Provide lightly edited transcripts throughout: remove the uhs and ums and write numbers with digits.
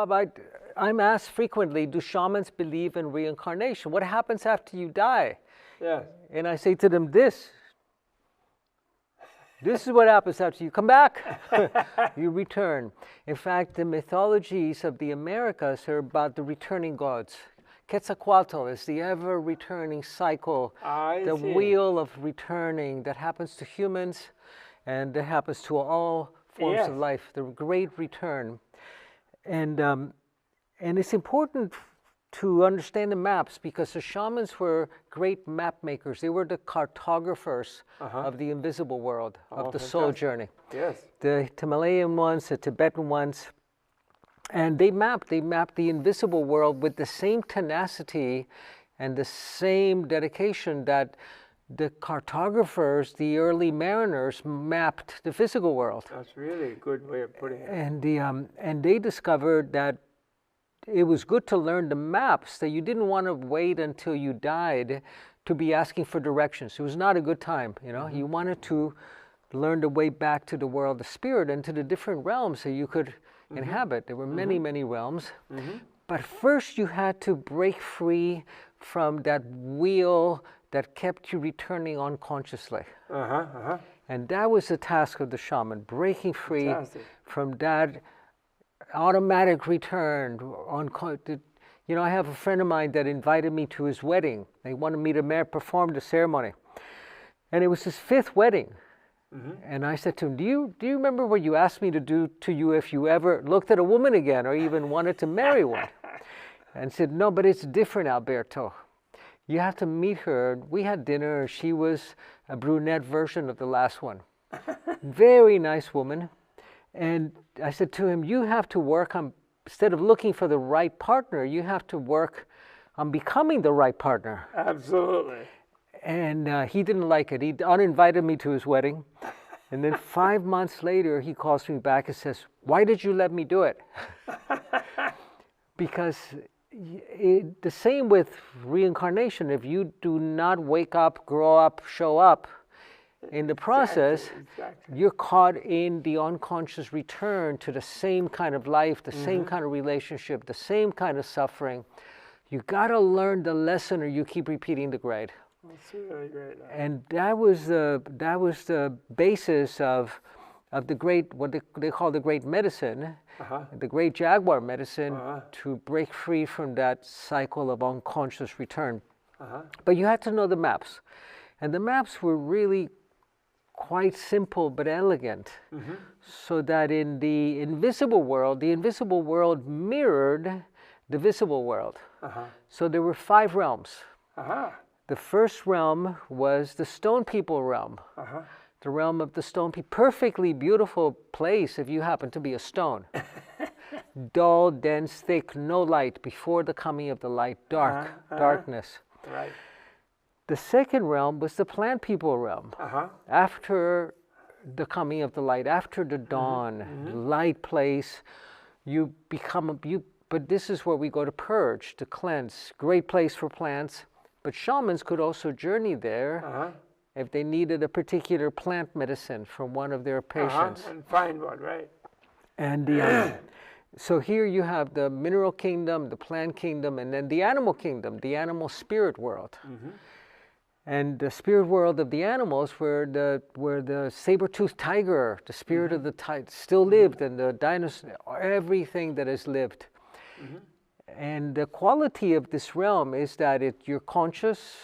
Bob, I'm asked frequently, do shamans believe in reincarnation? What happens after you die? Yes. And I say to them, this is what happens after you come back. You return. In fact, the mythologies of the Americas are about the returning gods. Quetzalcoatl is the ever-returning cycle, the wheel of returning that happens to humans and that happens to all forms of life, the great return. And it's important to understand the maps because the shamans were great map makers. They were the cartographers of the invisible world, of the soul journey. Yes. The Himalayan ones, the Tibetan ones. And they mapped the invisible world with the same tenacity and the same dedication that the cartographers, the early mariners, mapped the physical world. That's really a good way of putting it. And they discovered that it was good to learn the maps, that you didn't want to wait until you died to be asking for directions. It was not a good time, you know. You wanted to learn the way back to the world of spirit and to the different realms that you could inhabit. There were many, many realms. But first you had to break free from that wheel that kept you returning unconsciously. And that was the task of the shaman, breaking free from that automatic return. You know, I have a friend of mine that invited me to his wedding. They wanted me to perform the ceremony. And it was his 5th wedding. And I said to him, do you remember what you asked me to do to you if you ever looked at a woman again or even wanted to marry one? And said, no, but it's different, Alberto. You have to meet her. We had dinner. She was a brunette version of the last one. Very nice woman. And I said to him, you have to work on, instead of looking for the right partner, you have to work on becoming the right partner. Absolutely. And he didn't like it. He uninvited me to his wedding. And then 5 months later, he calls me back and says, why did you let me do it? Because the same with reincarnation. If you do not wake up, grow up, show up, in the process, you're caught in the unconscious return to the same kind of life, the same kind of relationship, the same kind of suffering. You got to learn the lesson or you keep repeating the grade. That's really great. And that was the basis of the great, what they call the great medicine, the great jaguar medicine, to break free from that cycle of unconscious return. But you had to know the maps. And the maps were really quite simple but elegant, so that in the invisible world mirrored the visible world. So there were 5 realms. The first realm was the stone people realm. The realm of the stone people, perfectly beautiful place if you happen to be a stone. Dull, dense, thick, no light before the coming of the light, darkness. Right. The second realm was the plant people realm. After the coming of the light, after the dawn, light place, you become but this is where we go to purge, to cleanse. Great place for plants. But shamans could also journey there if they needed a particular plant medicine from one of their patients. And find one, right. And so here you have the mineral kingdom, the plant kingdom, and then the animal kingdom, the animal spirit world. And the spirit world of the animals, where the saber-toothed tiger, the spirit of the tiger, still lived, and the dinosaur, everything that has lived. And the quality of this realm is that you're conscious,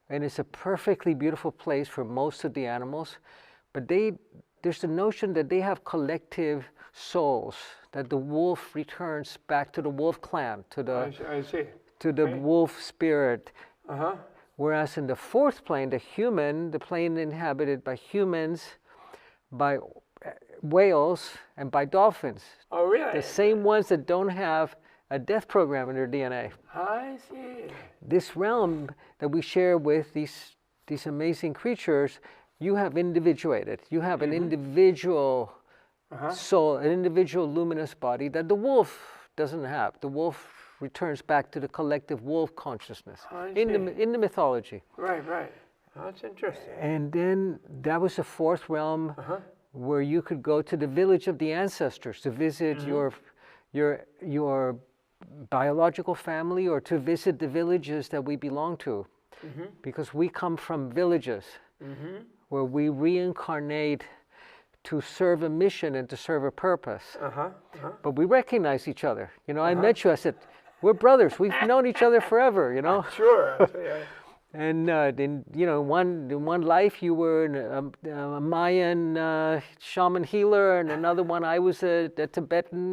and it's a perfectly beautiful place for most of the animals. But there's the notion that they have collective souls, that the wolf returns back to the wolf clan, to the wolf spirit. Whereas in the 4th plane, the plane inhabited by humans, by whales, and by dolphins. Oh, really? The same ones that don't have a death program in their DNA. I see. This realm that we share with these amazing creatures, you have individuated. You have an individual soul, an individual luminous body that the wolf doesn't have. The wolf returns back to the collective wolf consciousness in the mythology. Right. That's interesting. And then that was the 4th realm where you could go to the village of the ancestors to visit your biological family or to visit the villages that we belong to, because we come from villages where we reincarnate to serve a mission and to serve a purpose. But we recognize each other. You know, I met you. I said, "We're brothers. We've known each other forever." You know. Sure. Yeah. And in one life you were a Mayan shaman healer, and another one I was a Tibetan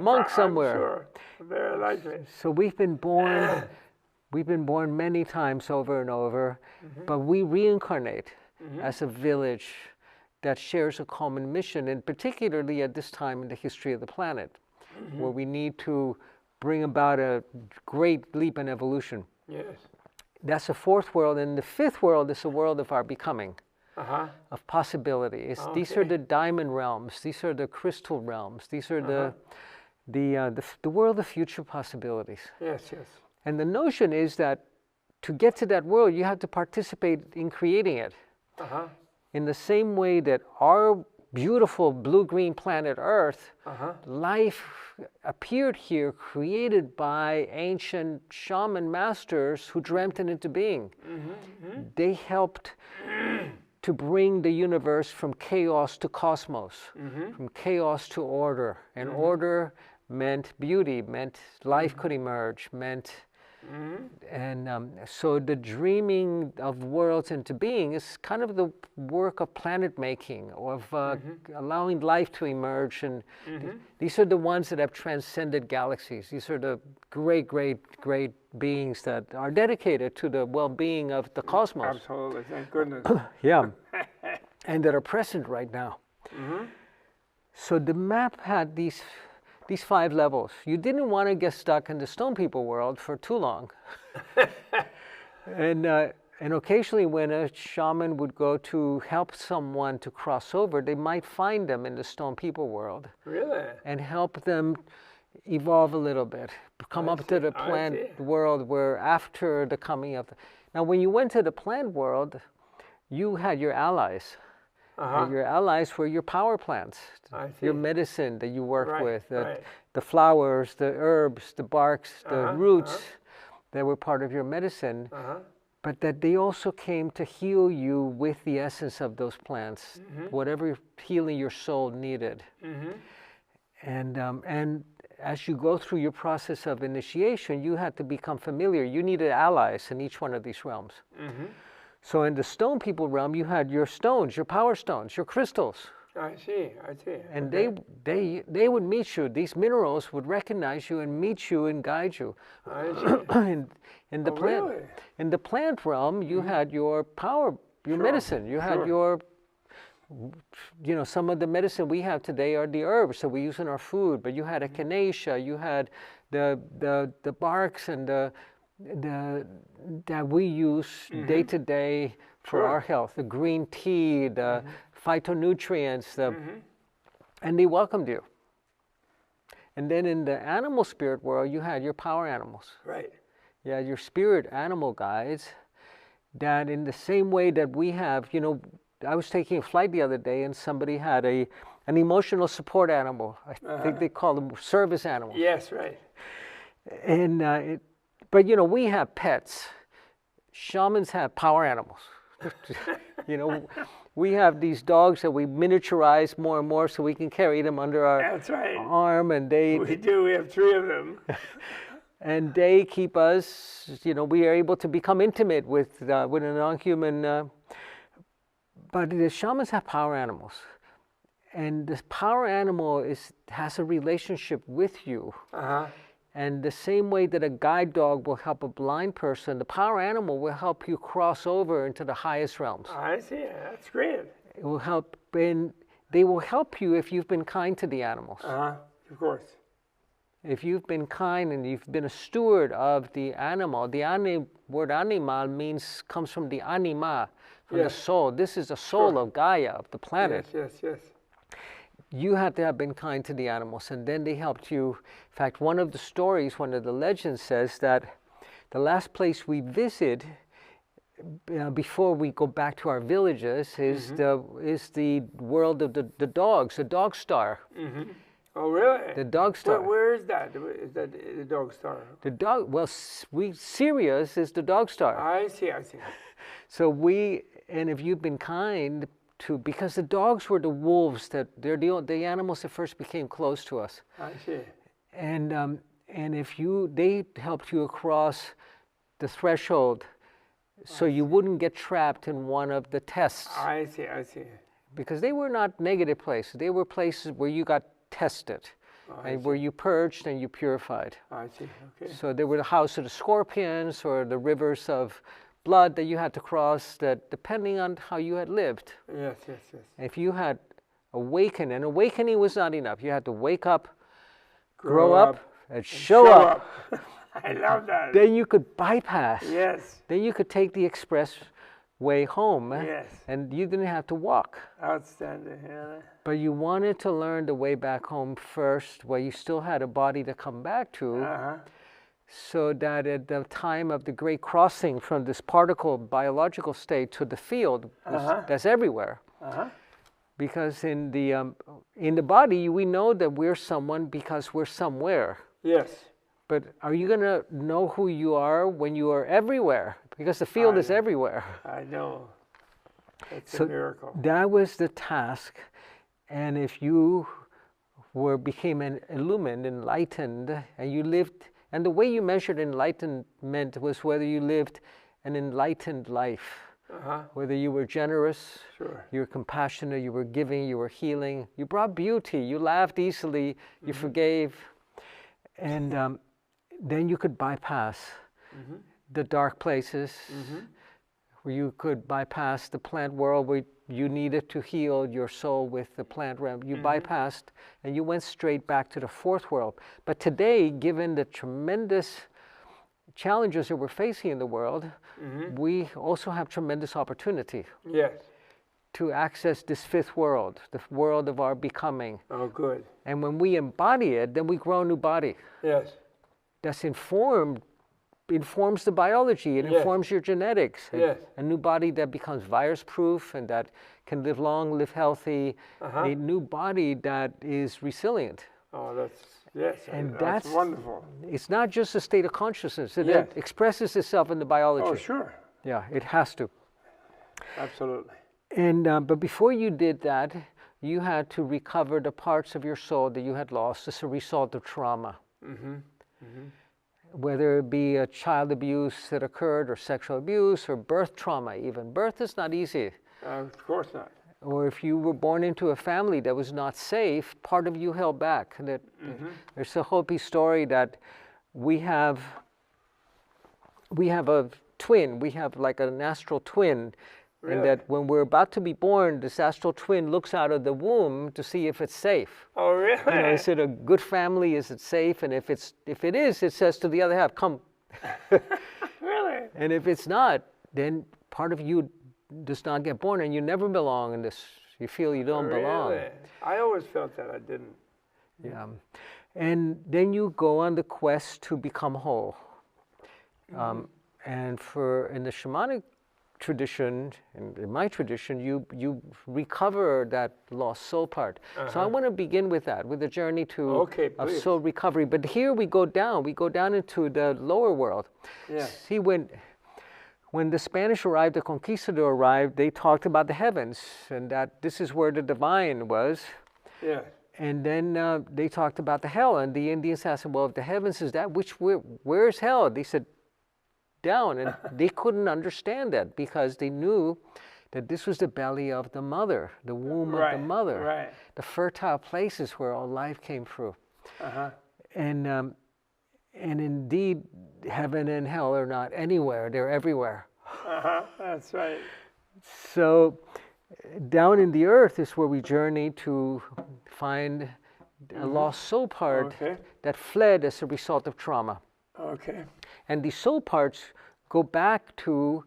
monk somewhere. Sure. Very likely. So we've been born many times over and over, but we reincarnate as a village that shares a common mission, and particularly at this time in the history of the planet, where we need to bring about a great leap in evolution. Yes. That's the fourth world, and the fifth world is a world of our becoming, of possibility. These are the diamond realms. These are the crystal realms. These are the world of future possibilities. Yes, yes. And the notion is that to get to that world, you have to participate in creating it. In the same way that our beautiful blue-green planet Earth, life appeared here, created by ancient shaman masters who dreamt it into being. They helped to bring the universe from chaos to cosmos, from chaos to order. And order meant beauty, meant life could emerge, meant... And so the dreaming of worlds into being is kind of the work of planet making, of allowing life to emerge. And these are the ones that have transcended galaxies. These are the great, great, great beings that are dedicated to the well-being of the cosmos. Absolutely, thank goodness. Yeah, and that are present right now. So the map had these 5 levels. You didn't want to get stuck in the stone people world for too long. And occasionally when a shaman would go to help someone to cross over, they might find them in the stone people world. Really? And help them evolve a little bit, come up to the plant world where after the coming of... Now when you went to the plant world, you had your allies. And your allies were your power plants, your medicine that you worked with, the flowers, the herbs, the barks, the roots that were part of your medicine, but that they also came to heal you with the essence of those plants, whatever healing your soul needed. And as you go through your process of initiation, you had to become familiar. You needed allies in each one of these realms. So in the stone people realm, you had your stones, your power stones, your crystals. I see. And they would meet you. These minerals would recognize you and meet you and guide you. I see. In the plant realm, you had your power, your medicine. You had your, some of the medicine we have today are the herbs that we use in our food. But you had echinacea, you had the barks and that we use day to day for our health, the green tea, the phytonutrients, and they welcomed you. And then in the animal spirit world, you had your power animals. Right. Yeah, your spirit animal guides that in the same way that we have, I was taking a flight the other day and somebody had an emotional support animal. I think they call them service animals. Yes, right. And but we have pets. Shamans have power animals. We have these dogs that we miniaturize more and more so we can carry them under our arm, and we do. We have 3 of them. And they keep us. We are able to become intimate with a non-human. But the shamans have power animals, and this power animal has a relationship with you. And the same way that a guide dog will help a blind person, the power animal will help you cross over into the highest realms. I see. That's great. It will help, and they will help you if you've been kind to the animals. Of course. If you've been kind and you've been a steward of the animal, the word animal comes from the anima, from the soul. This is the soul of Gaia, of the planet. Yes. You had to have been kind to the animals, and then they helped you. In fact, one of the stories, one of the legends says that the last place we visit before we go back to our villages is the world of the dogs, the dog star. Oh, really? The dog star. Where is that? Is that the dog star? The dog, well, Sirius is the dog star. I see, I see. So and if you've been kind to, because the dogs were the wolves they're the animals that first became close to us. I see. And if they helped you across the threshold, so you wouldn't get trapped in one of the tests. I see, I see. Because they were not negative places. They were places where you got tested, and where you purged and you purified. I see, okay. So they were the house of the scorpions or the rivers of blood that you had to cross, that depending on how you had lived. Yes, yes, yes. If you had awakened, and awakening was not enough. You had to wake up, grow up, and show up. I love that. Then you could bypass. Yes. Then you could take the express way home. Yes. And you didn't have to walk. Outstanding, yeah. But you wanted to learn the way back home first, where you still had a body to come back to, so that at the time of the great crossing from this particle biological state to the field, that's everywhere. Because in the body, we know that we're someone because we're somewhere. Yes. But are you going to know who you are when you are everywhere? Because the field is everywhere. I know. It's So a miracle. that was the task. And if you became illumined, enlightened, and you lived, and the way you measured enlightenment was whether you lived an enlightened life, whether you were generous, you were compassionate, you were giving, you were healing, you brought beauty, you laughed easily, you forgave, and then you could bypass the dark places, where you could bypass the plant world where you needed to heal your soul with the plant realm. You bypassed and you went straight back to the fourth world. But today, given the tremendous challenges that we're facing in the world, we also have tremendous opportunity to access this fifth world, the world of our becoming. Oh, good. And when we embody it, then we grow a new body. Yes. That's informs the biology, it informs your genetics. Yes. A new body that becomes virus-proof and that can live long, live healthy. A new body that is resilient. Oh, And that's wonderful. It's not just a state of consciousness. It expresses itself in the biology. Oh, sure. Yeah, it has to. Absolutely. And but before you did that, you had to recover the parts of your soul that you had lost as a result of trauma. Whether it be a child abuse that occurred, or sexual abuse, or birth trauma even. Birth is not easy. Of course not. Or if you were born into a family that was not safe, part of you held back. There's a Hopi story that we have a twin, we have like an astral twin. Really? And that when we're about to be born, this astral twin looks out of the womb to see if it's safe. Oh, really? Is it a good family? Is it safe? And if it is, it says to the other half, come. Really? And if it's not, then part of you does not get born, and you never belong in this. You feel you don't belong. I always felt that I didn't. Yeah. And then you go on the quest to become whole. And in the shamanic tradition, in my tradition, you recover that lost soul part. So I want to begin with that, with the journey of soul recovery. But here we go down into the lower world. Yeah. See, when the Spanish arrived, the conquistador arrived, they talked about the heavens, and that this is where the divine was. Yeah. And then they talked about the hell, and the Indians asked them, well, if the heavens is that, where's hell? They said, down, and they couldn't understand that because they knew that this was the belly of the mother, the womb of the mother, the fertile places where all life came through. And indeed, heaven and hell are not anywhere; they're everywhere. That's right. So, down in the earth is where we journey to find a lost soul part that fled as a result of trauma. Okay. And these soul parts go back to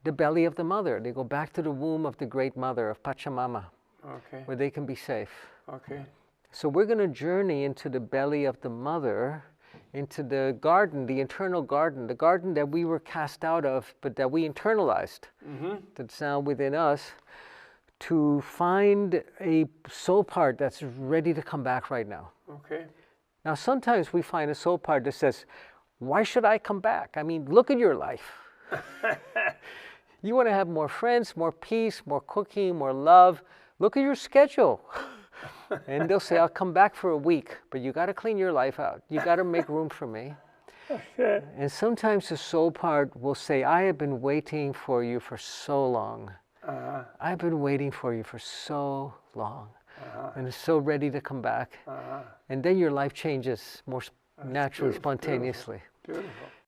the belly of the mother. They go back to the womb of the great mother, of Pachamama, where they can be safe. Okay. So we're going to journey into the belly of the mother, into the garden, the internal garden, the garden that we were cast out of, but that we internalized, that's now within us, to find a soul part that's ready to come back right now. Okay. Now, sometimes we find a soul part that says, why should I come back? I mean, look at your life. You want to have more friends, more peace, more cooking, more love. Look at your schedule. And they'll say, I'll come back for a week, but you got to clean your life out. You got to make room for me. Okay. And sometimes the soul part will say, I have been waiting for you for so long. I've been waiting for you for so long. And it's so ready to come back. And then your life changes more naturally, beautiful, spontaneously. Beautiful.